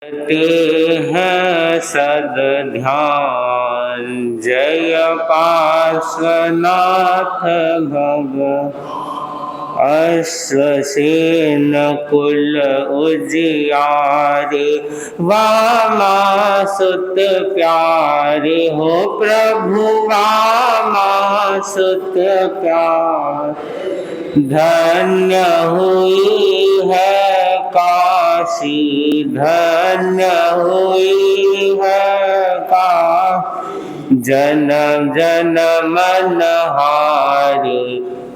करते हैं सद ध्यान। जय पार्श्वनाथ भग अश्वसेन कुल उजियारे। वामासुत प्यारे हो प्रभु वामासुत प्यारे। धन्य हुई है काशी धन्य हुई है का जन्म जन्म मनहारे।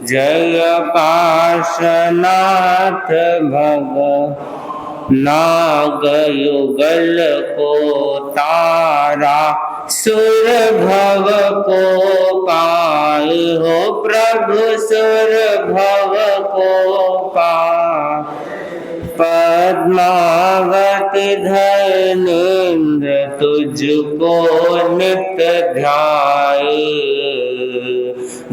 जय पार्श्वनाथ भग नाग युगल को तारा। सुर भव को पाए हो प्रभु सुर भव को पाए। पद्मावती धनेन्द्र तुझको नित्य ध्याए।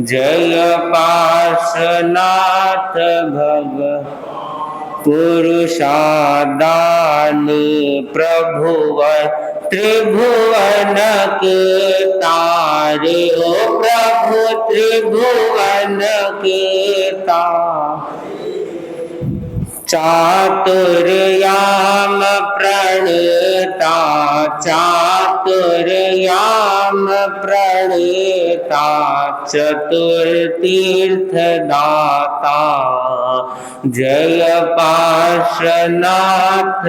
जय पार्श्वनाथ भग पुरुषादानी प्रभुवर त्रिभुवन के तारे हो प्रभु त्रिभुवन के तारे। चातुर्याम प्रणेता चातुर्याम प्रणेता चतुर्थीर्थदाता। जय पार्श्वनाथ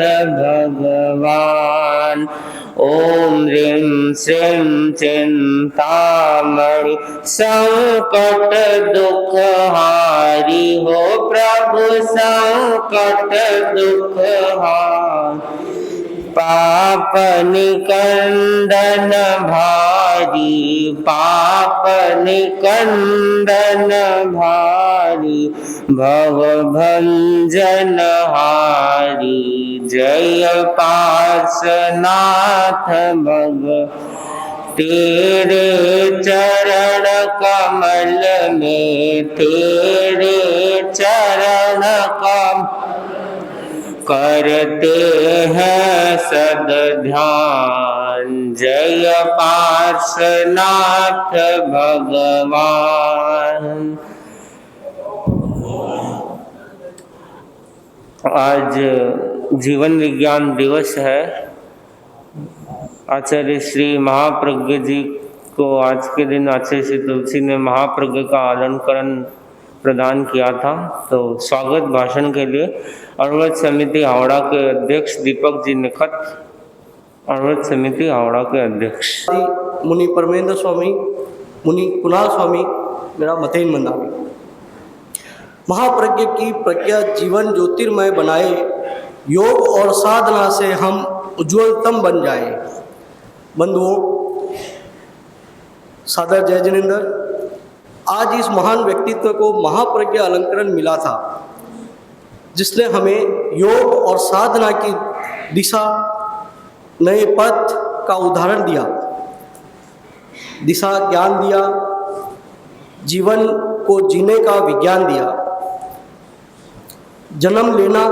भगवान। ओम ह्रीं श्रीं चिंतामणि संकट दुख हारी हो प्रभु संकट दुख हारी। पाप निकंदन भारी पाप निकंदन भारी। भव भंजन हारी। जय पार्श्वनाथ भग तेरे चरण कमल में तेरे चरण कमल करते हैं सद ध्यान। जय पार्श्वनाथ भगवान। आज जीवन विज्ञान दिवस है। आचार्य श्री महाप्रज्ञ जी को आज के दिन आचार्य श्री तुलसी ने महाप्रज्ञ का अलंकरण प्रदान किया था। तो स्वागत भाषण के लिए अनुव्रत समिति हावड़ा के अध्यक्ष दीपक जी निखत, अनुव्रत समिति हावड़ा के अध्यक्ष। मुनि परमेंद्र स्वामी, मुनि कुणाल स्वामी, मेरा मतेन मंदावी। महाप्रज्ञ की प्रज्ञा जीवन ज्योतिर्मय बनाए। योग और साधना से हम उज्ज्वलतम बन जाए। बंधुओं, सादर जय जिनेंद्र। आज इस महान व्यक्तित्व को महाप्रज्ञा अलंकरण मिला था, जिसने हमें योग और साधना की दिशा, नए पथ का उदाहरण दिया, दिशा ज्ञान दिया, जीवन को जीने का विज्ञान दिया। जन्म लेना,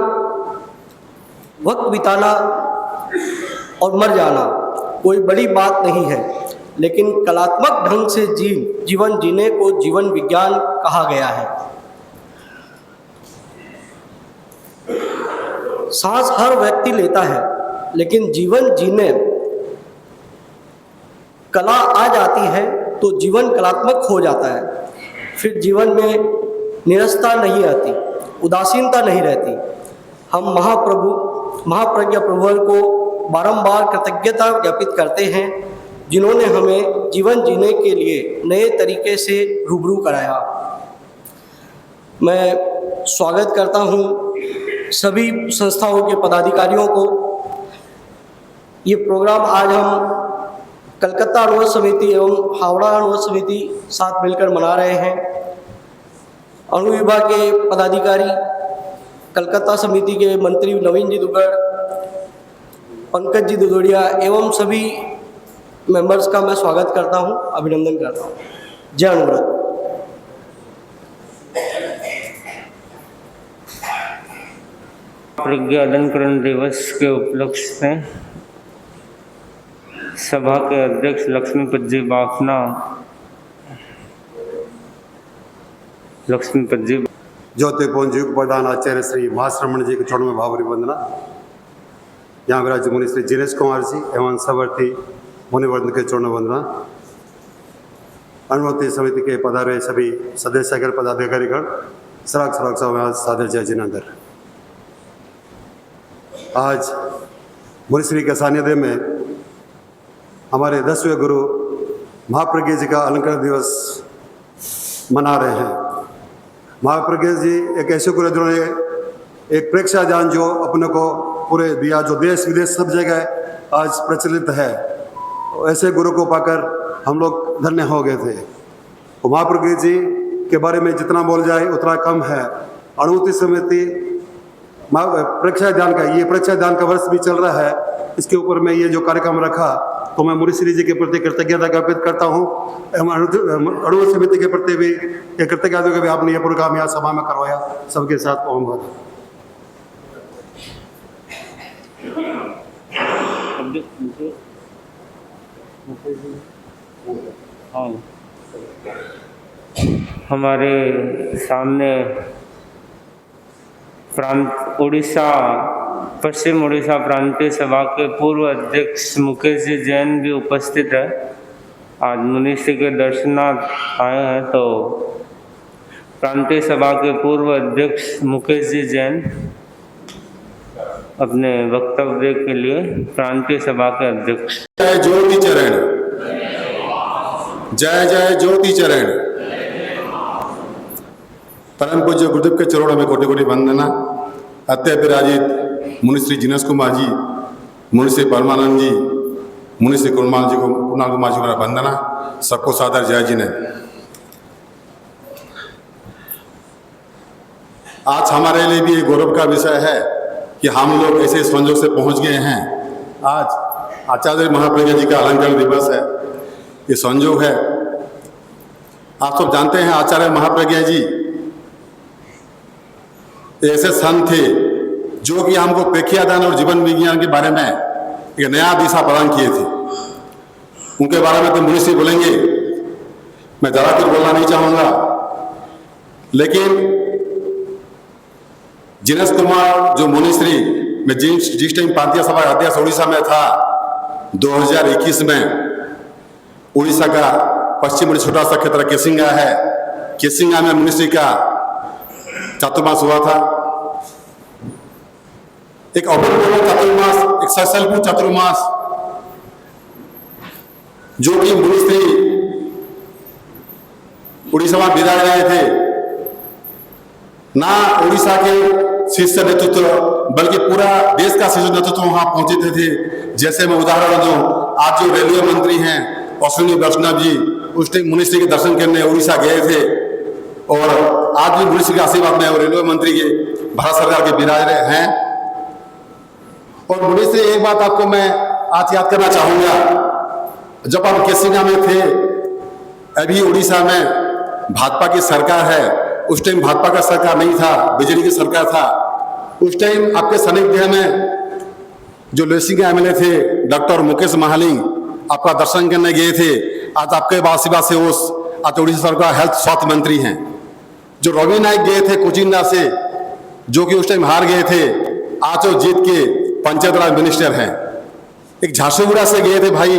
वक्त बिताना और मर जाना कोई बड़ी बात नहीं है, लेकिन कलात्मक ढंग से जीवन जीने को जीवन विज्ञान कहा गया है। सांस हर व्यक्ति लेता है, लेकिन जीवन जीने कला आ जाती है तो जीवन कलात्मक हो जाता है। फिर जीवन में निरसता नहीं आती, उदासीनता नहीं रहती। हम महाप्रज्ञा प्रभुवर को बारंबार कृतज्ञता ज्ञापित करते हैं, जिन्होंने हमें जीवन जीने के लिए नए तरीके से रूबरू कराया। मैं स्वागत करता हूं सभी संस्थाओं के पदाधिकारियों को। ये प्रोग्राम आज हम कलकत्ता अनुव्रत समिति एवं हावड़ा अनुव्रत समिति साथ मिलकर मना रहे हैं। अनुविभाग के पदाधिकारी, कलकत्ता समिति के मंत्री नवीन जी दुग्गड़, पंकज जी दुदोड़िया एवं सभी मेंबर्स का मैं स्वागत करता हूं, अभिनंदन करता हूं। जय अनुव्रत। प्रज्ञा अलंकरण दिवस के उपलक्ष्य में सभा के अध्यक्ष लक्ष्मीपत जी बाफना, लक्ष्मीपत जी ज्योतिपुंज युग प्रधान आचार्य श्री महाश्रमण जी के चरणों में भावरी वंदना। यहाँ विराज मुनि श्री जिनेश कुमार जी एवं सवर्ती मुनिवर्ग के चरणों में वंदना। अनुमति समिति के पधारे सभी सदस्य पदाधिकारीगण, सराग सराग सादर जय जिनेंद्र। आज मुनिश्री के सानिध्य में हमारे 10वें गुरु महाप्रज्ञा जी का अलंकरण दिवस मना रहे हैं। महाप्रज्ञा जी एक ऐसे गुरु जिन्होंने एक प्रेक्षा ज्ञान जो अपने को पूरे दिया, जो देश विदेश सब जगह आज प्रचलित है, ऐसे गुरु को पाकर हम लोग धन्य हो गए थे। तो महाप्रज्ञा जी के बारे में जितना बोल जाए उतना कम है। अनुमति समिति प्रेक्षा ज्ञान का, ये प्रेक्षा ज्ञान का वर्ष भी चल रहा है, इसके ऊपर मैं ये जो कार्यक्रम रखा तो मैं मुनिश्री जी के प्रति कृतज्ञता ज्ञापित करता हूँ। अनुमति समिति के प्रति भी ये कृतज्ञता कि आपने ये प्रोग्राम यहाँ सभा में करवाया। सबके साथ ओम भर। हमारे सामने प्रांत उड़ीसा, पश्चिम उड़ीसा प्रांतीय सभा के पूर्व अध्यक्ष मुकेश जी जैन भी उपस्थित है। आज मुनिश्री के दर्शनार्थ आए हैं, तो प्रांतीय सभा के पूर्व अध्यक्ष मुकेश जी जैन अपने वक्तव्य के लिए प्रांतीय सभा के अध्यक्ष। जय ज्योति चरण, जय जय ज्योति चरण। परम पूज्य गुरुदेव के चरणों में कोटि कोटि वंदना। अत्यविराजित मुनिश्री जिनेश कुमार जी, मुनिश्री परमानंद जी, मुनिश्री कुणाल जी को वंदना। सबको सादर जय जिनेंद्र। आज हमारे लिए भी एक गौरव का विषय है कि हम लोग ऐसे संजोग से पहुंच गए हैं। आज आचार्य महाप्रज्ञा जी का अलंकरण दिवस है। ये संजोग है, आप सब जानते हैं आचार्य महाप्रज्ञा जी ऐसे संत थे जो कि हमको प्रेक्षादान और जीवन विज्ञान के बारे में एक नया दिशा प्रदान किए थे। उनके बारे में तो मुनिश्री बोलेंगे, मैं ज़्यादा कुछ बोलना नहीं चाहूँगा, लेकिन जिनेश कुमार जो मुनिश्री, मैं जिस टाइम प्रांतीय सभा अध्यक्ष उड़ीसा में था 2021 में, उड़ीसा का पश्चिम में छोटा सा क्षेत्र केसिंगा है, केसिंगा में मुनिश्री का चातुर्मास हुआ था। एक अभूतपूर्व चातुर्मास, एक सशल्प चातुर्मास, जो कि मुनिश्री उड़ीसा में विराज रहे थे। ना उड़ीसा के शीर्ष नेतृत्व बल्कि पूरा देश का शीर्ष नेतृत्व वहां पहुंचे थे। जैसे मैं उदाहरण दूं, आज जो रेलवे मंत्री हैं अश्विनी वैष्णव जी, उस टाइम मुनिश्री के दर्शन करने उड़ीसा गए थे, और आज भी मुनिश्री के आशीर्वाद में रेलवे मंत्री के भारत सरकार के विराज रहे हैं। और मुनिश्री एक बात आपको मैं आज याद करना चाहूंगा, जब आप केसिंगा में थे, अभी उड़ीसा में भाजपा की सरकार है, उस टाइम भाजपा का सरकार नहीं था, बीजेपी की सरकार था। उस टाइम आपके सानिध्य में जो लेसिंग एमएलए थे डॉक्टर मुकेश महालिंग आपका दर्शन करने गए थे। आज आपके बासिबा से आज उड़ीसा सरकार हेल्थ स्वास्थ्य मंत्री हैं। जो रवि नायक गए थे कोचिंदा से, जो कि उस टाइम हार गए थे, आज वो जीत के पंचायत राज मिनिस्टर हैं। एक झारसुगुड़ा से गए थे भाई,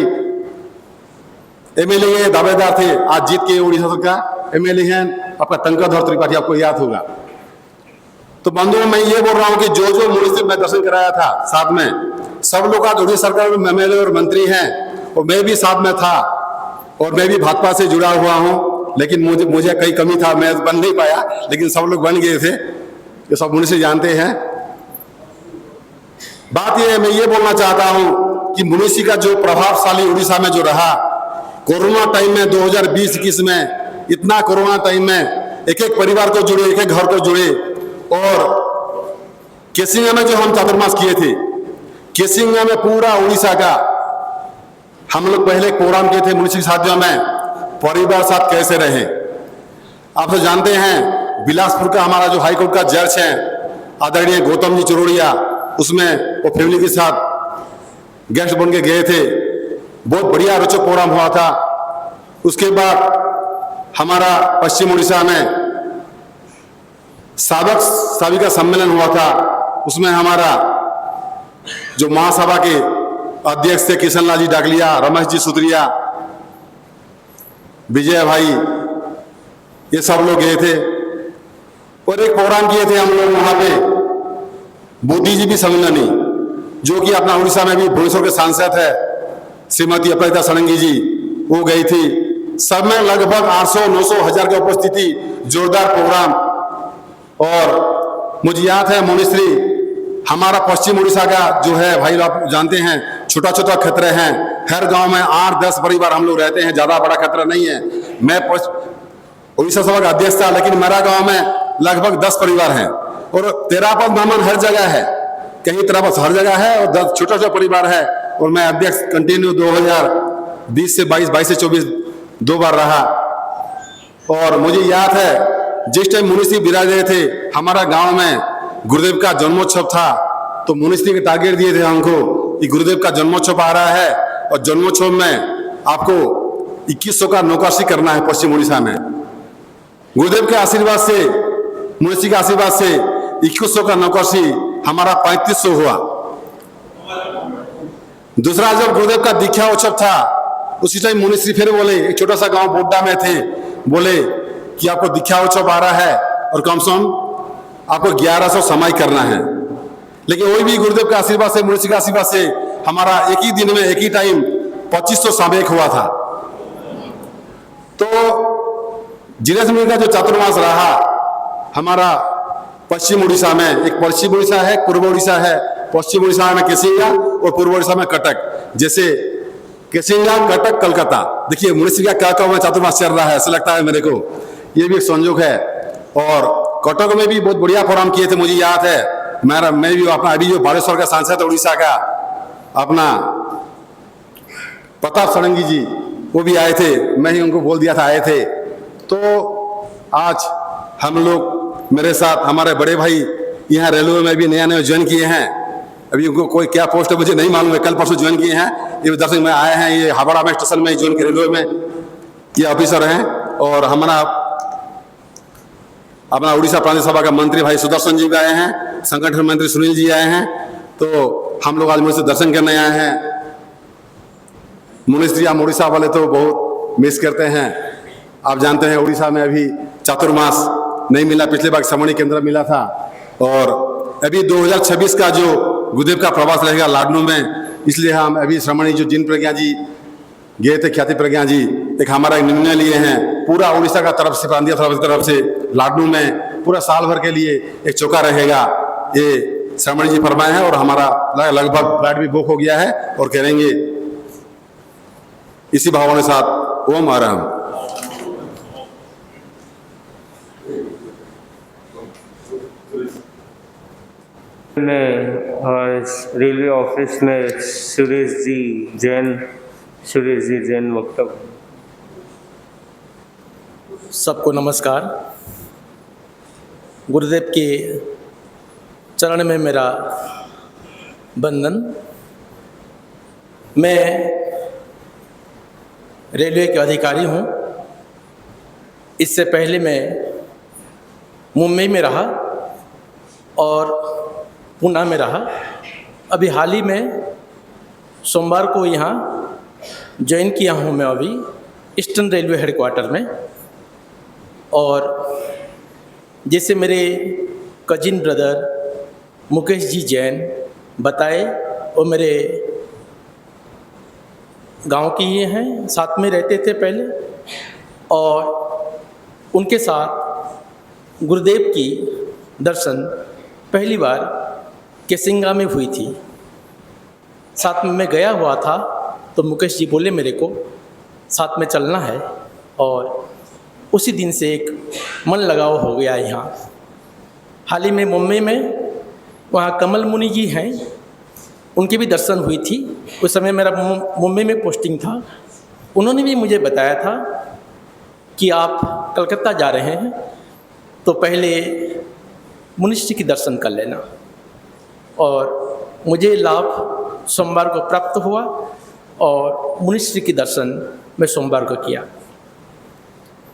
एमएलए दावेदार थे, आज जीत के उड़ीसा सरकार एमएलए हैं आपका टंकधर त्रिपाठी, आपको याद होगा। तो बंधुओं, मैं ये बोल रहा हूँ कि जो जो मुनिश्री मैं दर्शन कराया था साथ में, सब लोग आज उड़ीसा सरकार में एमएलए और मंत्री हैं, और मैं भी साथ में था, और मैं भी भाजपा से जुड़ा हुआ हूँ। लेकिन मुझे कई कमी था, मैं बन नहीं पाया, लेकिन सब लोग बन गए थे, ये सब मुनिश्री जानते हैं। बात ये है, मैं ये बोलना चाहता हूँ कि मुनिश्री का जो प्रभावशाली उड़ीसा में जो रहा, कोरोना टाइम में 2020-21 में, इतना कोरोना टाइम में एक एक परिवार को जुड़े, एक एक घर को जुड़े। और केसिंगा में जो हम चातुर्मास किए थे, केसिंगा में पूरा उड़ीसा का हम लोग पहले प्रोग्राम किए थे मुनिश्री साथियों में, परिवार साथ कैसे रहे। आप तो जानते हैं बिलासपुर का हमारा जो हाईकोर्ट का जज है आदरणीय गौतम जी चरोड़िया उसमें वो फैमिली के साथ गेस्ट बन के गए थे। बहुत बढ़िया रोचक प्रोग्राम हुआ था। उसके बाद हमारा पश्चिम उड़ीसा में साधक साविका सम्मेलन हुआ था। उसमें हमारा जो महासभा के अध्यक्ष थे किशन लाल जी डागलिया, रमेश जी सुत्रिया, विजय भाई, ये सब लोग गए थे और एक प्रोग्राम किए थे हम लोग वहां पे बुद्धिजीवी सम्मेलनी, जो कि अपना उड़ीसा में भी भुवनेश्वर के सांसद है श्रीमती अपराजिता षडंगी जी, वो गई थी। सब में लगभग 800-900 हजार की उपस्थिति, जोरदार प्रोग्राम। और मुझे याद है मुनिश्री, हमारा पश्चिम उड़ीसा का जो है भाई आप जानते हैं छोटा छोटा क्षेत्र है, हर गांव में 8-10 परिवार हम लोग रहते हैं, ज्यादा बड़ा क्षेत्र नहीं है। मैं उड़ीसा सभा का अध्यक्ष था, लेकिन मेरा गांव में लगभग 10 परिवार हैं और तेरापद ब्राह्मण हर जगह है, कहीं तेरापद हर जगह है और 10 छोटा छोटा परिवार है। और मैं अध्यक्ष कंटिन्यू 2020 से 22 से 24 2 बार रहा। और मुझे याद है जिस टाइम मुनिश्री विराज रहे थे, हमारा गांव में गुरुदेव का जन्मोत्सव था, तो मुनिश्री के टारगेट दिए थे हमको कि गुरुदेव का जन्मोत्सव आ रहा है और जन्मोत्सव में आपको 2100 का नौकाशी करना है पश्चिम उड़ीसा में। गुरुदेव के आशीर्वाद से, मुनिश्री के आशीर्वाद से 2100 का नौकाशी हमारा 3500 हुआ। दूसरा, जब गुरुदेव का दीक्षा उत्सव था उसी टाइम मुनिश्री फिर बोले, एक छोटा सा गांव बोड्डा में थे, बोले कि आपको दीक्षा उत्सव आ रहा है और कम से कम आपको 1100 समाई करना है। लेकिन वही भी गुरुदेव के आशीर्वाद से, मुनिश्री के आशीर्वाद से हमारा एक ही दिन में एक ही टाइम 2500 सामयिक हुआ था। तो जिनेश मुनि का जो चातुर्मास रहा हमारा पश्चिम उड़ीसा में, एक पश्चिम उड़ीसा है, पूर्व उड़ीसा है। पश्चिम उड़ीसा में केसिंगा और पूर्व उड़ीसा में कटक। जैसे केसिंगा, कटक, कलकत्ता, देखिए मुनिश्री का क्या क्या चातुर्मास चल रहा है, ऐसा लगता है मेरे को। ये भी एक संयोग है। और कटक में भी बहुत बढ़िया प्रोग्राम किए थे, मुझे याद है। मैं भी अपना अभी जो बालेश्वर का सांसद उड़ीसा का अपना प्रताप षडंगी जी, वो भी आए थे, मैं ही उनको बोल दिया था आए थे। तो आज हम लोग, मेरे साथ हमारे बड़े भाई यहाँ रेलवे में भी नया नया ज्वाइन किए हैं। अभी उनको कोई क्या पोस्ट है मुझे नहीं मालूम है, कल परसों ज्वाइन किए हैं। ये दर्शक में आए हैं, ये हावड़ा में स्टेशन में ज्वाइन किए, रेलवे में ये ऑफिसर हैं। और हमारा अपना उड़ीसा प्रांतीय सभा का मंत्री भाई सुदर्शन जी भी आए हैं, संगठन मंत्री सुनील जी आए हैं। तो हम लोग आज मुझसे दर्शन करने आए हैं। मुनिश्री, हम उड़ीसा वाले तो बहुत मिस करते हैं। आप जानते हैं उड़ीसा में अभी चातुर्मास नहीं मिला, पिछले बार श्रमणी केंद्र मिला था। और अभी 2026 का जो गुरुदेव का प्रवास रहेगा लाडनू में, इसलिए हम अभी श्रमणी जो जिन प्रज्ञा जी गए थे, ख्याति प्रज्ञा जी, एक हमारा निर्णय लिए हैं पूरा उड़ीसा का तरफ से, प्रांतीय तरफ से लाडनू में पूरा साल भर के लिए एक चौका रहेगा। ये श्रमणी जी फरमाए हैं और हमारा लगभग फ्लाइट भी बुक हो गया है और करेंगे। इसी भावना के साथ ओम आराम। रेलवे ऑफिस में सुरेश जी जैन वक्तव्य। सबको नमस्कार। गुरुदेव के चरण में मेरा वंदन। मैं रेलवे के अधिकारी हूँ। इससे पहले मैं मुंबई में रहा और पुणे में रहा। अभी हाल ही में सोमवार को यहाँ ज्वाइन किया हूँ मैं अभी ईस्टर्न रेलवे हेडक्वार्टर में। और जैसे मेरे कजिन ब्रदर मुकेश जी जैन बताए, वो मेरे गांव के ये हैं, साथ में रहते थे पहले। और उनके साथ गुरुदेव की दर्शन पहली बार केसिंगा में हुई थी। साथ में मैं गया हुआ था तो मुकेश जी बोले मेरे को साथ में चलना है, और उसी दिन से एक मन लगाव हो गया यहाँ। हाल ही में मुंबई में वहाँ कमल मुनि जी हैं, उनकी भी दर्शन हुई थी। उस समय मेरा मुंबई में पोस्टिंग था। उन्होंने भी मुझे बताया था कि आप कलकत्ता जा रहे हैं तो पहले मुनिश्री के दर्शन कर लेना। और मुझे लाभ सोमवार को प्राप्त हुआ और मुनिश्री के दर्शन मैं सोमवार को किया।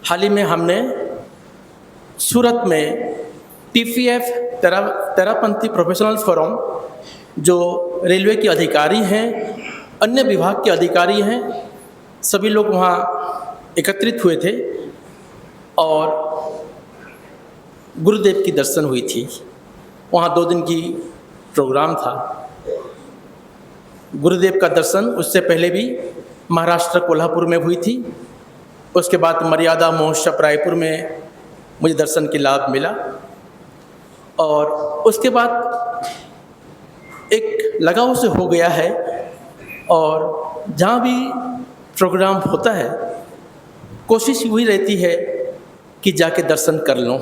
हाल ही में हमने सूरत में TPF तेरापंथी प्रोफेशनल फोरम, जो रेलवे के अधिकारी हैं, अन्य विभाग के अधिकारी हैं, सभी लोग वहाँ एकत्रित हुए थे और गुरुदेव की दर्शन हुई थी। वहाँ 2 दिन की प्रोग्राम था। गुरुदेव का दर्शन उससे पहले भी महाराष्ट्र कोल्हापुर में हुई थी। उसके बाद मर्यादा महोत्सव रायपुर में मुझे दर्शन के लाभ मिला। और उसके बाद एक लगाव से हो गया है और जहाँ भी प्रोग्राम होता है कोशिश हुई रहती है कि जाके दर्शन कर लूँ।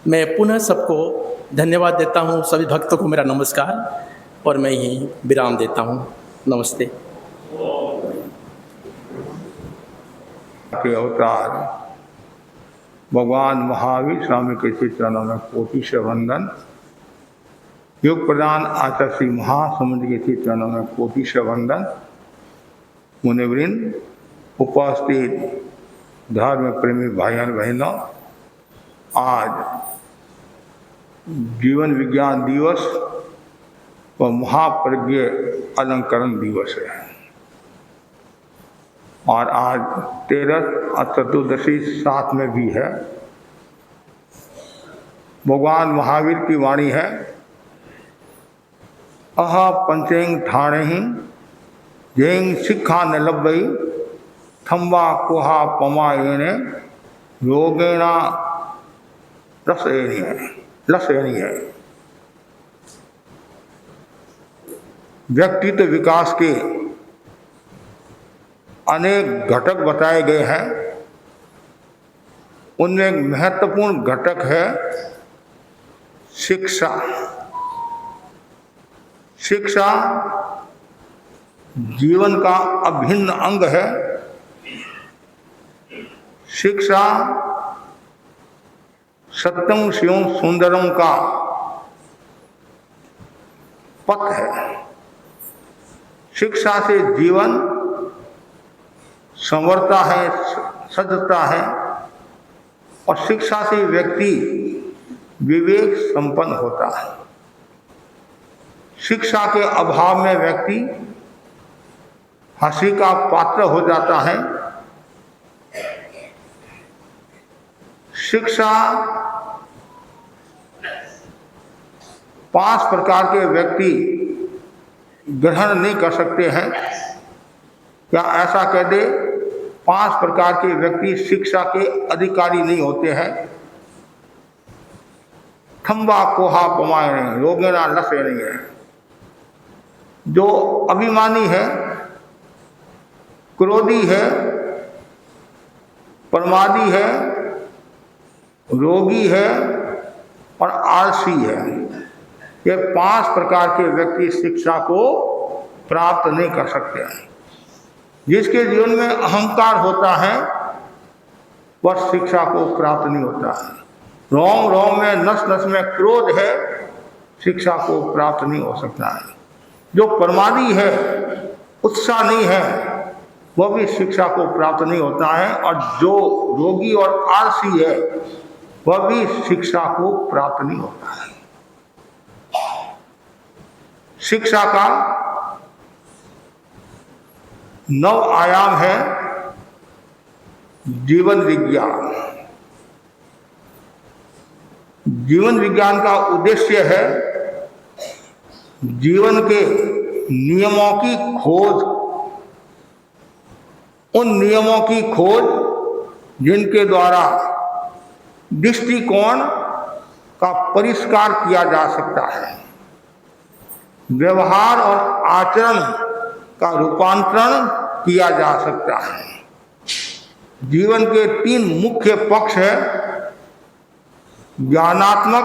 मैं पुनः सबको धन्यवाद देता हूँ, सभी भक्तों को मेरा नमस्कार, और मैं यहीं विराम देता हूँ। नमस्ते। के अवतार भगवान महावीर स्वामी के श्री चरणों में कोटि से वंदन। योग प्रदान आचार्य श्री महासमुद्र के श्री चरणों में कोटि से वंदन। मुनिवृंद, उपस्थित धर्म प्रेमी भाइयों बहनों, आज जीवन विज्ञान दिवस व महाप्रज्ञ अलंकरण दिवस है और आज 13 और चतुर्दशी साथ में भी है। भगवान महावीर की वाणी है, अह पंचेंग ठाणे जेंग शिक्षा न लभई थम्बा कोहा पमायने योगेना लसयनी है। व्यक्तित्व विकास के अनेक घटक बताए गए हैं। उनमें एक महत्वपूर्ण घटक है शिक्षा। शिक्षा जीवन का अभिन्न अंग है। शिक्षा सत्यम शिवम सुंदरम का पथ है। शिक्षा से जीवन संवरता है, सजता है और शिक्षा से व्यक्ति विवेक संपन्न होता है। शिक्षा के अभाव में व्यक्ति हंसी का पात्र हो जाता है। शिक्षा 5 प्रकार के व्यक्ति ग्रहण नहीं कर सकते हैं, या ऐसा कह दे 5 प्रकार के व्यक्ति शिक्षा के अधिकारी नहीं होते हैं। थम्बा कोहा पमायने योगेना लसयनी है। जो अभिमानी है, क्रोधी है, प्रमादी है, रोगी है और आलसी है, ये 5 प्रकार के व्यक्ति शिक्षा को प्राप्त नहीं कर सकते हैं। जिसके जीवन में अहंकार होता है वह शिक्षा को प्राप्त नहीं होता है। रोम रोम में, नस नस में क्रोध है, शिक्षा को प्राप्त नहीं हो सकता है। जो प्रमादी है, उत्साह नहीं है, वह भी शिक्षा को प्राप्त नहीं होता है। और जो रोगी और आलसी है वह भी शिक्षा को प्राप्त नहीं होता है। शिक्षा का 9 आयाम है। जीवन विज्ञान। जीवन विज्ञान का उद्देश्य है जीवन के नियमों की खोज, उन नियमों की खोज जिनके द्वारा दृष्टिकोण का परिष्कार किया जा सकता है, व्यवहार और आचरण का रूपांतरण किया जा सकता है। जीवन के 3 मुख्य पक्ष है, ज्ञानात्मक,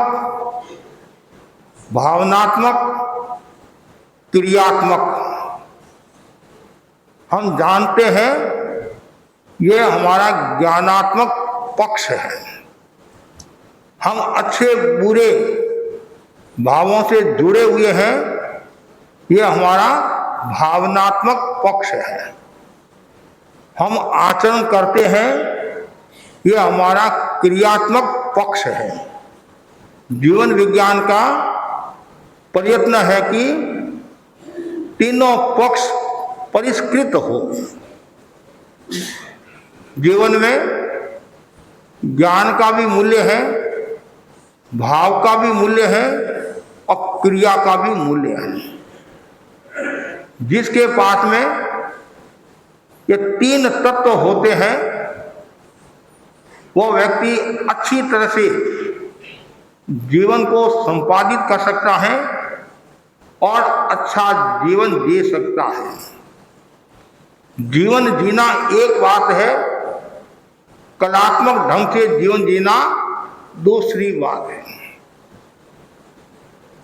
भावनात्मक, क्रियात्मक। हम जानते हैं ये हमारा ज्ञानात्मक पक्ष है। हम अच्छे बुरे भावों से जुड़े हुए हैं, ये हमारा भावनात्मक पक्ष है। हम आचरण करते हैं, ये हमारा क्रियात्मक पक्ष है। जीवन विज्ञान का प्रयत्न है कि तीनों पक्ष परिष्कृत हो। जीवन में ज्ञान का भी मूल्य है, भाव का भी मूल्य है और क्रिया का भी मूल्य है। जिसके पास में ये तीन तत्व होते हैं, वो व्यक्ति अच्छी तरह से जीवन को संपादित कर सकता है और अच्छा जीवन जी सकता है। जीवन जीना एक बात है, कलात्मक ढंग से जीवन जीना दूसरी बात है।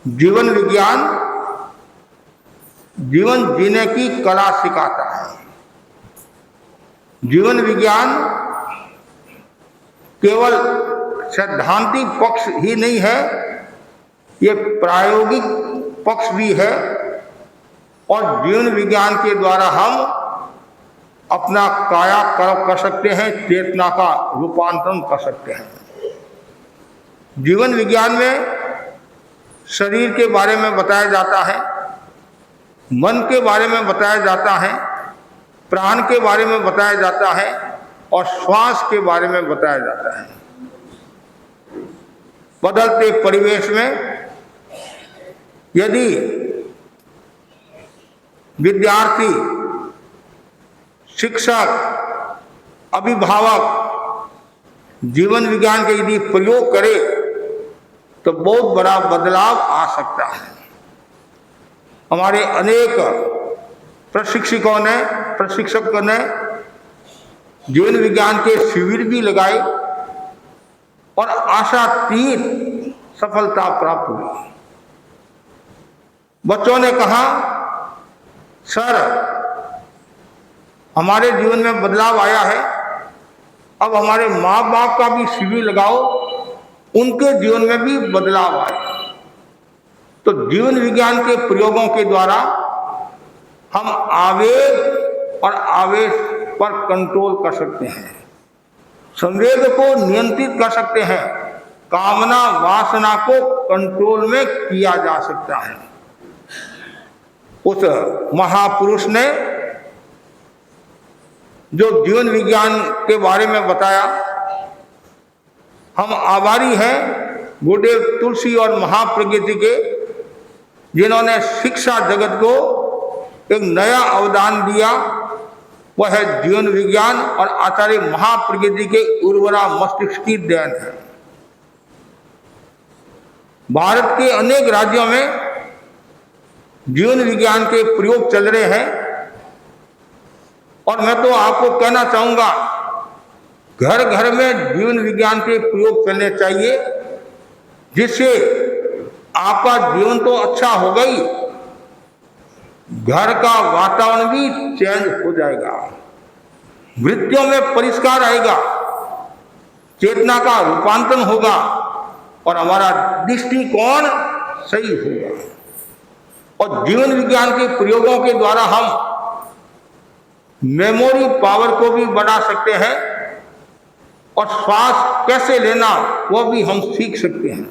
जीवन विज्ञान जीवन जीने की कला सिखाता है। जीवन विज्ञान केवल सैद्धांतिक पक्ष ही नहीं है, ये प्रायोगिक पक्ष भी है। और जीवन विज्ञान के द्वारा हम अपना कायाकल्प कर सकते हैं, चेतना का रूपांतरण कर सकते हैं। जीवन विज्ञान में शरीर के बारे में बताया जाता है, मन के बारे में बताया जाता है, प्राण के बारे में बताया जाता है और श्वास के बारे में बताया जाता है। बदलते परिवेश में यदि विद्यार्थी, शिक्षक, अभिभावक जीवन विज्ञान के यदि प्रयोग करे तो बहुत बड़ा बदलाव आ सकता है। हमारे अनेक प्रशिक्षकों ने जीवन विज्ञान के शिविर भी लगाए और आशातीत सफलता प्राप्त हुई। बच्चों ने कहा, सर हमारे जीवन में बदलाव आया है, अब हमारे माँ बाप का भी शिविर लगाओ, उनके जीवन में भी बदलाव आए। तो जीवन विज्ञान के प्रयोगों के द्वारा हम आवेग और आवेश पर कंट्रोल कर सकते हैं, संवेग को नियंत्रित कर सकते हैं, कामना वासना को कंट्रोल में किया जा सकता है। उस महापुरुष ने जो जीवन विज्ञान के बारे में बताया, हम आभारी हैं गुरुदेव तुलसी और महाप्रज्ञ जी के, जिन्होंने शिक्षा जगत को एक नया अवदान दिया। वह है जीवन विज्ञान और आचार्य महाप्रज्ञ जी के उर्वरा मस्तिष्क की देन है। भारत के अनेक राज्यों में जीवन विज्ञान के प्रयोग चल रहे हैं और मैं तो आपको कहना चाहूंगा, घर घर में जीवन विज्ञान के प्रयोग चलने चाहिए, जिससे आपका जीवन तो अच्छा हो गई, घर का वातावरण भी चेंज हो जाएगा, वृत्तियों में परिष्कार आएगा, चेतना का रूपांतरण होगा और हमारा दृष्टिकोण सही होगा। और जीवन विज्ञान के प्रयोगों के द्वारा हम मेमोरी पावर को भी बढ़ा सकते हैं और श्वास कैसे लेना वो भी हम सीख सकते हैं।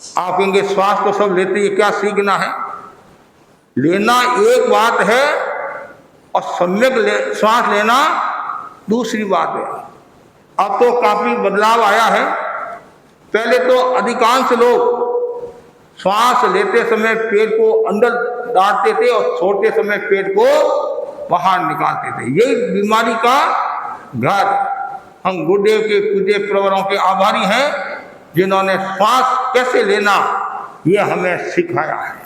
आप कहेंगे श्वास तो सब लेते हैं, क्या सीखना है? लेना एक बात है और सम्यक श्वास लेना दूसरी बात है। अब तो काफी बदलाव आया है। पहले तो अधिकांश लोग श्वास लेते समय पेट को अंदर डालते थे और छोड़ते समय पेट को बाहर निकालते थे। यही बीमारी का घर। हम गुरुदेव के पूज्य प्रवरों के आभारी हैं, जिन्होंने श्वास कैसे लेना ये हमें सिखाया है।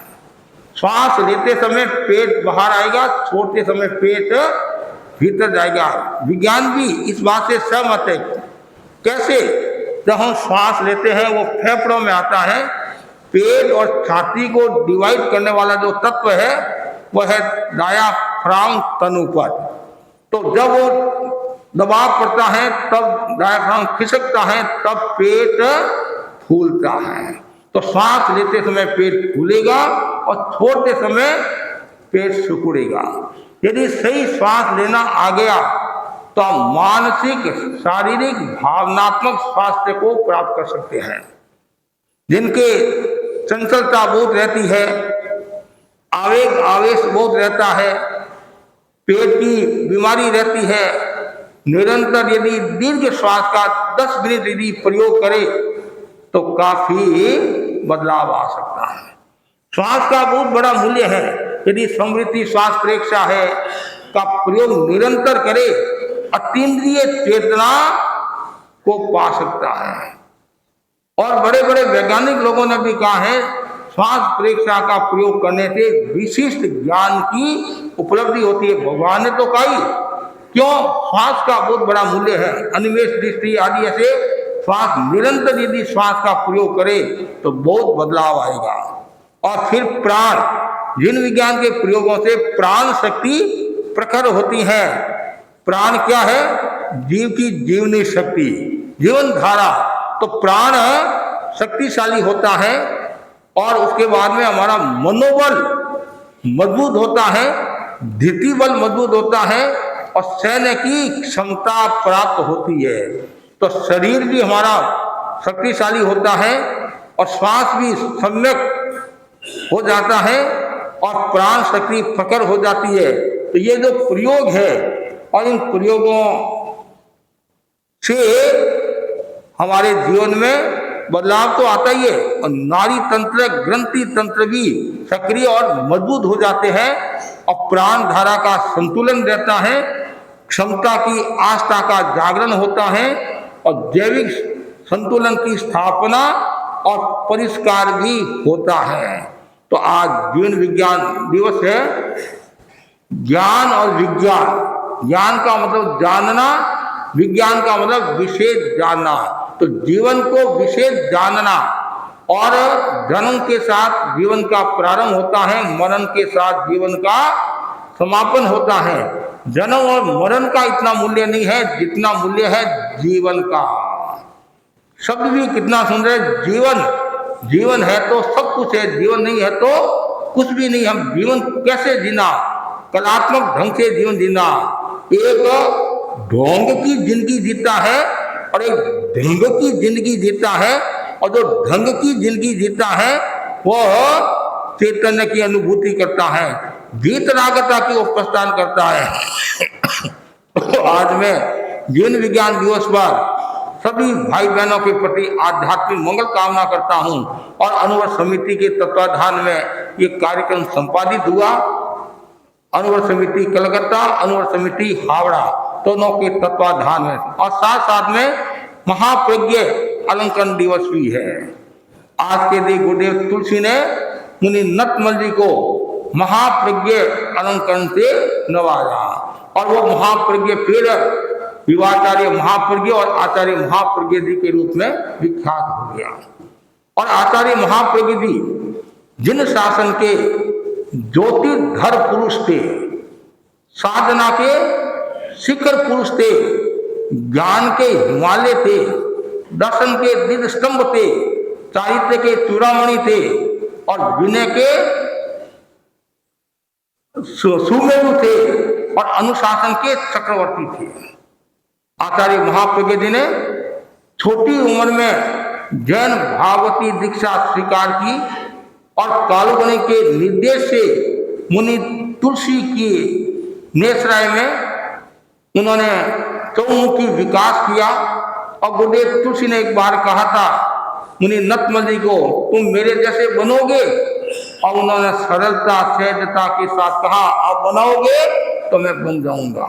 श्वास लेते समय पेट बाहर आएगा, छोड़ते समय पेट भीतर जाएगा। विज्ञान भी इस बात से सहमत है। कैसे? जब हम श्वास लेते हैं वो फेफड़ों में आता है, पेट और छाती को डिवाइड करने वाला जो तत्व है वह है डायाफ्राम तनुपद। तो जब वो दबाव पड़ता है तब डायफ्राम खिसकता है, तब पेट फूलता है। तो सांस लेते समय पेट फूलेगा और छोड़ते समय पेट सिकुड़ेगा। यदि सही श्वास लेना आ गया तो हम मानसिक, शारीरिक, भावनात्मक स्वास्थ्य को प्राप्त कर सकते हैं। जिनके चंचलता बहुत रहती है, आवेग आवेश बहुत रहता है, पेट की बीमारी रहती है, निरंतर यदि दीर्घ श्वास का 10 मिनट यदि प्रयोग करे तो काफी बदलाव आ सकता है। श्वास का बहुत बड़ा मूल्य है। यदि समृद्धि श्वास प्रेक्षा है का प्रयोग निरंतर करे, अतीन्द्रिय चेतना को पा सकता है। और बड़े बड़े वैज्ञानिक लोगों ने भी कहा है श्वास प्रेक्षा का प्रयोग करने से विशिष्ट ज्ञान की उपलब्धि होती है। भगवान ने तो कही, क्यों? श्वास का बहुत बड़ा मूल्य है। अनिमेष दृष्टि आदि ऐसे श्वास निरंतर यदि श्वास का प्रयोग करे तो बहुत बदलाव आएगा। और फिर प्राण, जिन विज्ञान के प्रयोगों से प्राण शक्ति प्रखर होती है। प्राण क्या है? जीव की जीवनी शक्ति, जीवन धारा। तो प्राण शक्तिशाली होता है और उसके बाद में हमारा मनोबल मजबूत होता है, धृति बल मजबूत होता है और सहने की क्षमता प्राप्त होती है। तो शरीर भी हमारा शक्तिशाली होता है और श्वास भी सम्यक हो जाता है और प्राण शक्ति प्रखर हो जाती है। तो ये जो प्रयोग है और इन प्रयोगों से हमारे जीवन में बदलाव तो आता ही है और नाड़ी तंत्र, ग्रंथि तंत्र भी सक्रिय और मजबूत हो जाते हैं और प्राण धारा का संतुलन रहता है, क्षमता की आस्था का जागरण होता है और जैविक संतुलन की स्थापना और परिष्कार भी होता है। तो आज जीवन विज्ञान दिवस है। ज्ञान और विज्ञान, ज्ञान का मतलब जानना, विज्ञान का मतलब विशेष जानना। तो जीवन को विशेष जानना और जन्म के साथ जीवन का प्रारंभ होता है, मरण के साथ जीवन का समापन होता है। जन्म और मरण का इतना मूल्य नहीं है जितना मूल्य है जीवन का। शब्द भी कितना सुंदर है, जीवन। जीवन है तो सब कुछ है, जीवन नहीं है तो कुछ भी नहीं। हम जीवन कैसे जीना? कलात्मक ढंग से जीवन जीना। एक ढोंग की जिंदगी जीता है और एक ढंग की जिंदगी जीता है, और जो ढंग की जिंदगी जीता है वह चैतन्य की अनुभूति करता है, वीतरागता की ओर प्रस्थान करता है। तो आज मैं जीवन विज्ञान दिवस पर सभी भाई बहनों के प्रति आध्यात्मिक मंगल कामना करता हूं और अनुवर्त समिति के तत्वाधान में ये कार्यक्रम संपादित हुआ। अनुवर्त समिति कलकत्ता, अनुवर्त समिति हावड़ा दोनों के तत्वाधान में, और साथ साथ में महाप्रज्ञ अलंकरण दिवस भी है। आज के दिन गुरुदेव तुलसी ने मुनि नतमल जी को महाप्रज्ञ अलंकरण से नवाजा और वो महाप्रज्ञ फिर युवाचार्य महाप्रज्ञ और आचार्य महाप्रज्ञ जी के रूप में विख्यात हो गया। और आचार्य महाप्रज्ञ जी जिन शासन के ज्योतिर्धर पुरुष थे, साधना के शिखर पुरुष थे, ज्ञान के हिमालय थे, दर्शन के दिव्य स्तंभ थे, साहित्य के चूड़ामणि थे और विनय के सुमेरु थे और अनुशासन के चक्रवर्ती थे। आचार्य महाप्रज्ञ जी ने छोटी उम्र में जैन भागवती दीक्षा स्वीकार की और कालुगणी के निर्देश से मुनि तुलसी की नेसराय में उन्होंने चौमुखी विकास किया। और गुरुदेव तुलसी ने एक बार कहा था मुनि नतमल जी को, तुम मेरे जैसे बनोगे? और उन्होंने सरलता सहजता के साथ कहा, आप बनाओगे तो मैं बन जाऊंगा।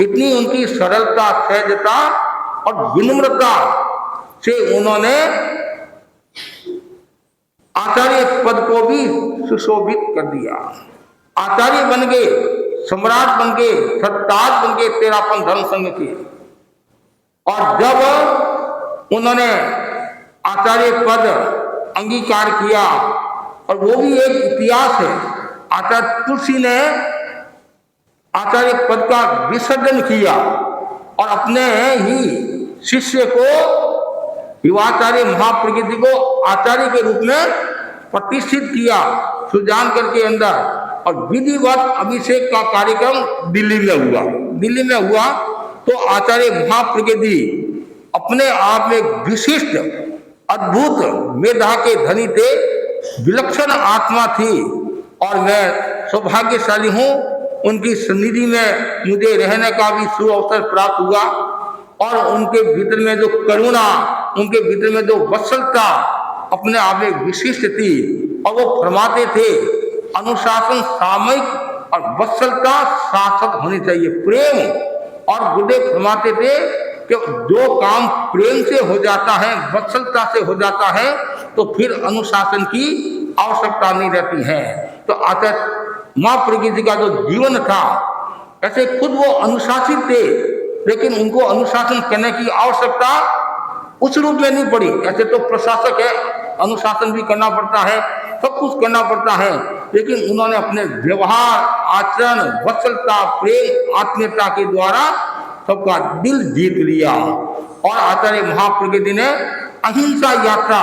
इतनी उनकी सरलता, सहजता और विनम्रता से उन्होंने आचार्य पद को भी सुशोभित कर दिया। आचार्य बन गए, सम्राट बन गए, सत्ताज बन गए 13 धर्म संघ के। और जब उन्होंने आचार्य पद अंगीकार किया, और वो भी एक इतिहास है, आचार्य तुलसी ने आचार्य पद का विसर्जन किया और अपने ही शिष्य को युवाचार्य महाप्रकृति को आचार्य के रूप में प्रतिष्ठित किया सुजानगढ़ के अंदर। और विधिवत अभिषेक का कार्यक्रम दिल्ली में हुआ तो आचार्य महाप्रकृति अपने आप में विशिष्ट अद्भुत मेधा के धनी थे, विलक्षण आत्मा थी। और मैं सौभाग्यशाली हूँ, उनकी सन्निधि में मुझे रहने का भी सुअवसर प्राप्त हुआ। और उनके भीतर में जो करुणा, उनके भीतर में जो वत्सलता अपने आप में विशिष्ट थी। और वो फरमाते थे अनुशासन सामयिक और वत्सलता शाश्वत होनी चाहिए, प्रेम। और गुरुदेव फरमाते थे कि जो काम प्रेम से हो जाता है, वत्सलता से हो जाता है, तो फिर अनुशासन की आवश्यकता नहीं रहती है। तो आचार्य महाप्रकृति का जो जीवन था, ऐसे खुद वो अनुशासित थे, लेकिन उनको अनुशासन करने की आवश्यकता उस रूप में नहीं पड़ी। ऐसे तो प्रशासक है, अनुशासन भी करना पड़ता है, सब कुछ करना पड़ता है, लेकिन उन्होंने अपने व्यवहार, आचरण, वत्सलता, प्रेम, आत्मीयता के द्वारा सबका दिल जीत लिया। और आचार्य महाप्रकृति ने अहिंसा यात्रा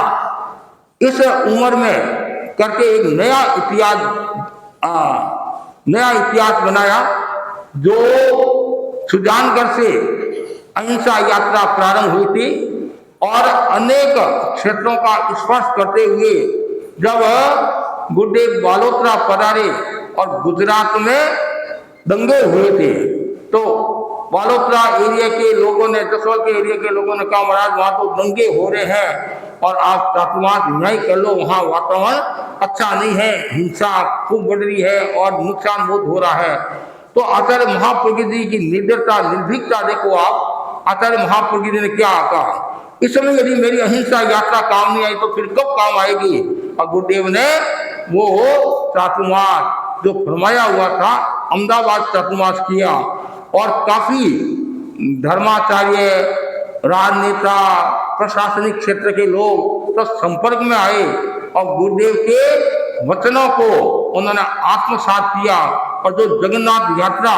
इस उम्र में करके एक नया इतिहास बनाया। जो सुजानगढ़ से अहिंसा यात्रा प्रारंभ हुई थी और अनेक क्षेत्रों का स्पर्श करते हुए जब गुरुदेव बालोतरा पधारे और गुजरात में दंगे हुए थे, तो बालोतरा एरिया के लोगों ने, जसवल के एरिया के लोगों ने कहा महाराज वहाँ तो दंगे हो रहे हैं और आप चातुर्मास न्याय कर लो, वहाँ वातावरण अच्छा नहीं है, हिंसा खूब बढ़ रही है और नुकसान बहुत हो रहा है। तो आचार्य महाप्रकृति की निर्दयता, निर्भीकता देखो आप। आचार्य महाप्रकृति ने क्या कहा, इस समय यदि मेरी अहिंसा यात्रा काम नहीं आई तो फिर कब काम आएगी। और गुरुदेव ने वो चातुर्मास जो फरमाया हुआ था, अहमदाबाद चातुर्मास किया और काफी धर्माचार्य, राजनेता, प्रशासनिक क्षेत्र के लोग तो संपर्क में आए और गुरुदेव के वचनों को उन्होंने आत्मसात किया। और जो जगन्नाथ यात्रा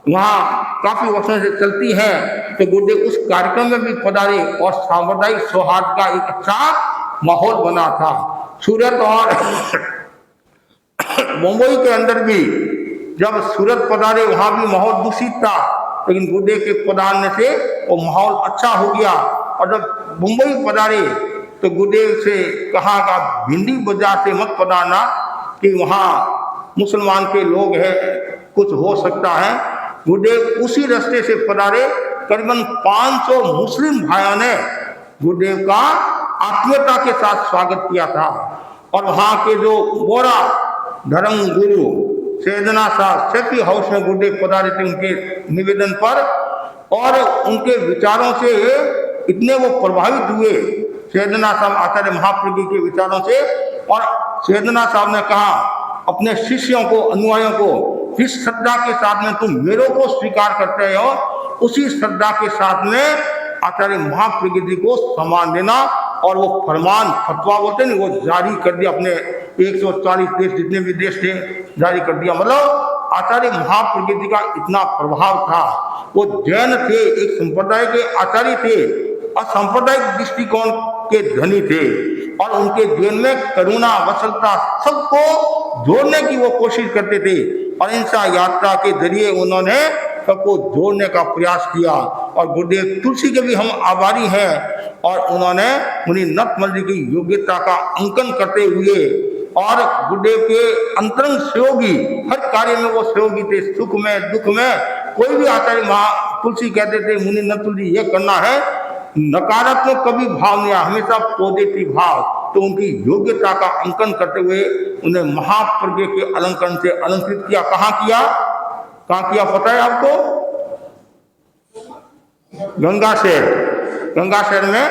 वहाँ काफी वर्षों से चलती है, तो गुरुदेव उस कार्यक्रम में भी पधारे और सामुदायिक सौहार्द का एक अच्छा माहौल बना था। सूरत और मुंबई के अंदर भी जब सूरत पधारे वहाँ भी माहौल दूषित था, लेकिन गुरुदेव के पधारने से वो माहौल अच्छा हो गया। और जब मुंबई पधारे तो गुरुदेव से कहा कि भिंडी बाजार से मत पधारना कि वहाँ मुसलमान के लोग हैं, कुछ हो सकता है। गुरुदेव उसी रास्ते से पधारे, करीबन 500 मुस्लिम भाइयों ने गुरुदेव का आत्मीयता के साथ स्वागत किया था। और वहाँ के जो बोरा धर्म गुरु सैदना साहब सेफी हाउस में गुरुदेव पधारे थे उनके निवेदन पर, और उनके विचारों से इतने वो प्रभावित हुए सैदना साहब आचार्य महाप्रभु के विचारों से। और सैदना साहब ने कहा अपने शिष्यों को, अनुयायियों को, जिस श्रद्धा के साथ में तुम मेरे को स्वीकार करते हो, उसी श्रद्धा के साथ में आचार्य महाप्रकृति को सम्मान देना। और वो फरमान, फतवा बोलते नहीं, वो जारी कर दिया। अपने 140 देश, जितने भी देश थे, जारी कर दिया। मतलब आचार्य महाप्रकृति का इतना प्रभाव था। वो जैन थे, एक संप्रदाय के आचार्य थे और सांप्रदायिक दृष्टिकोण के धनी थे। और उनके जीवन में करुणा, वत्सलता, सबको जोड़ने की वो कोशिश करते थे। और अहिंसा यात्रा के जरिए उन्होंने सबको जोड़ने का प्रयास किया। और गुरुदेव तुलसी के भी हम आभारी हैं। और उन्होंने मुनि नतमल जी की योग्यता का अंकन करते हुए, और गुरुदेव के अंतरंग सहयोगी, हर कार्य में वो सहयोगी थे, सुख में दुख में। कोई भी आचार्य महा तुलसी कहते थे मुनि नतमल जी ये करना है, नकारात्मक कभी भाव नहीं आया, हमेशा पॉजिटिव भाव। तो उनकी योग्यता का अंकन करते हुए उन्हें महाप्रज्ञ के अलंकरण से अलंकृत किया। कहाँ किया पता है आपको? गंगा शहर में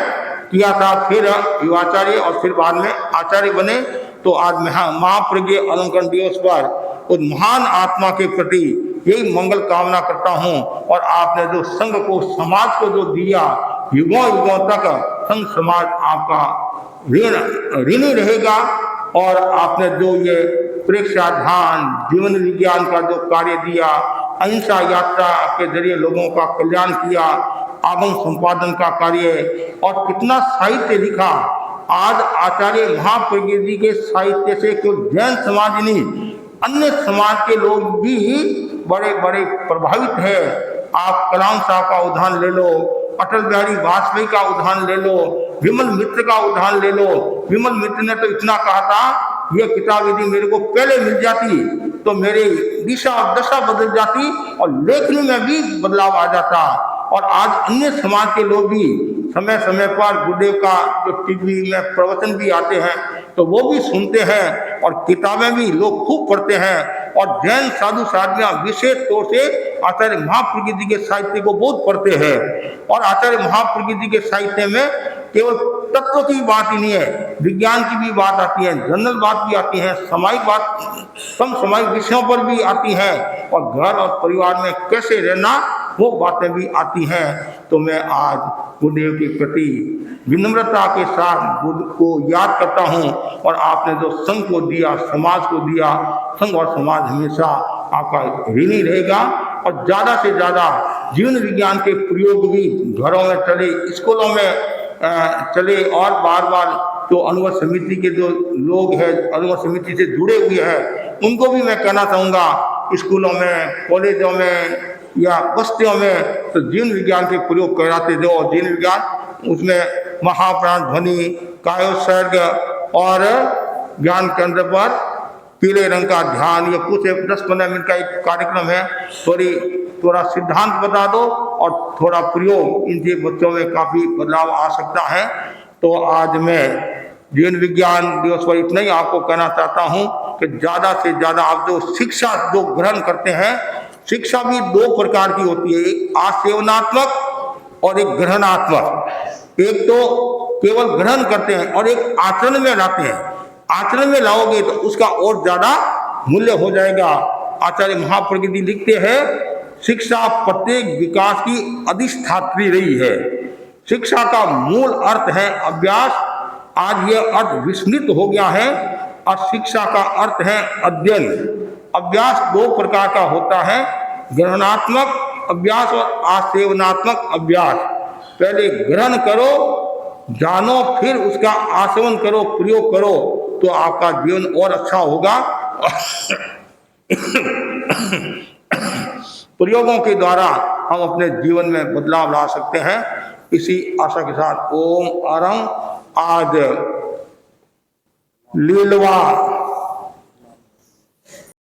किया था। फिर युवाचार्य और फिर बाद में आचार्य बने। तो आज महाप्रज्ञ अलंकरण दिवस पर उस महान आत्मा के प्रति यही मंगल कामना करता हूँ। और आपने जो संघ को, समाज को जो दिया, युगों युगों तक संघ समाज आपका ऋणी रहेगा। और आपने जो ये परीक्षा ध्यान, जीवन विज्ञान का जो कार्य दिया, अहिंसा यात्रा के जरिए लोगों का कल्याण किया, आगम संपादन का कार्य, और कितना साहित्य लिखा। आज आचार्य महाप्रज्ञ जी के साहित्य से केवल जैन समाज नहीं, अन्य समाज के लोग भी बड़े बड़े प्रभावित है। आप कलाम साहब का उदाहरण ले लो, अटल बिहारी वाजपेयी का उदाहरण ले लो, विमल मित्र का उदाहरण ले लो। विमल मित्र ने तो इतना कहा था, यह किताब यदि मेरे को पहले मिल जाती तो मेरी दिशा और दशा बदल जाती और लेखनी में भी बदलाव आ जाता। और आज अन्य समाज के लोग भी समय समय पर गुरुदेव का जो टीवी में प्रवचन भी आते हैं तो वो भी सुनते हैं, और किताबें भी लोग खूब पढ़ते हैं। और जैन साधु साधवियाँ विशेष तौर से आचार्य महाप्रज्ञ जी के साहित्य को बहुत पढ़ते हैं। और आचार्य महाप्रज्ञ जी के साहित्य में केवल तत्व की बात ही नहीं है, विज्ञान की भी बात आती है, जनरल बात भी आती है, सामायिक बात, कम सामायिक विषयों पर भी आती है, और घर और परिवार में कैसे रहना वो बातें भी आती हैं। तो मैं आज गुरुदेव के प्रति विनम्रता के साथ गुरु को याद करता हूँ, और आपने जो संघ को दिया, समाज को दिया, संघ और समाज हमेशा आपका ऋणी रहेगा। और ज़्यादा से ज़्यादा जीवन विज्ञान के प्रयोग भी घरों में चले, स्कूलों में चले, और बार बार जो अनुभव समिति के जो लोग हैं, अनुभव समिति से जुड़े हुए हैं, उनको भी मैं कहना चाहूँगा, स्कूलों में, कॉलेजों में या बस्तियों में तो जीवन विज्ञान के प्रयोग कराते दो। जीवन विज्ञान उसमें महाप्राण ध्वनि, कायोत्सर्ग और ज्ञान केंद्र पर पीले रंग का ध्यान, ये कुछ 10-15 मिनट का एक कार्यक्रम है। थोड़ा सिद्धांत बता दो और थोड़ा प्रयोग, इनसे बच्चों में काफ़ी बदलाव आ सकता है। तो आज मैं जीवन विज्ञान दिवस पर इतना ही आपको कहना चाहता हूँ कि ज़्यादा से ज़्यादा आप जो शिक्षा जो ग्रहण करते हैं, शिक्षा भी 2 प्रकार की होती है, एक आसेवनात्मक और एक ग्रहणात्मक। एक तो केवल ग्रहण करते हैं और एक आचरण में लाते हैं। आचरण में लाओगे तो उसका और ज्यादा मूल्य हो जाएगा। आचार्य महाप्रज्ञ जी लिखते हैं, शिक्षा प्रत्येक विकास की अधिष्ठात्री रही है। शिक्षा का मूल अर्थ है अभ्यास। आज यह अर्थ विस्मृत हो गया है और शिक्षा का अर्थ है अध्ययन। अभ्यास 2 प्रकार का होता है, ग्रहणात्मक अभ्यास और आसेवनात्मक अभ्यास। पहले ग्रहण करो, जानो, फिर उसका आसेवन करो, प्रयोग करो, तो आपका जीवन और अच्छा होगा। प्रयोगों के द्वारा हम अपने जीवन में बदलाव ला सकते हैं। इसी आशा के साथ ओम आरंग। आज लीलवा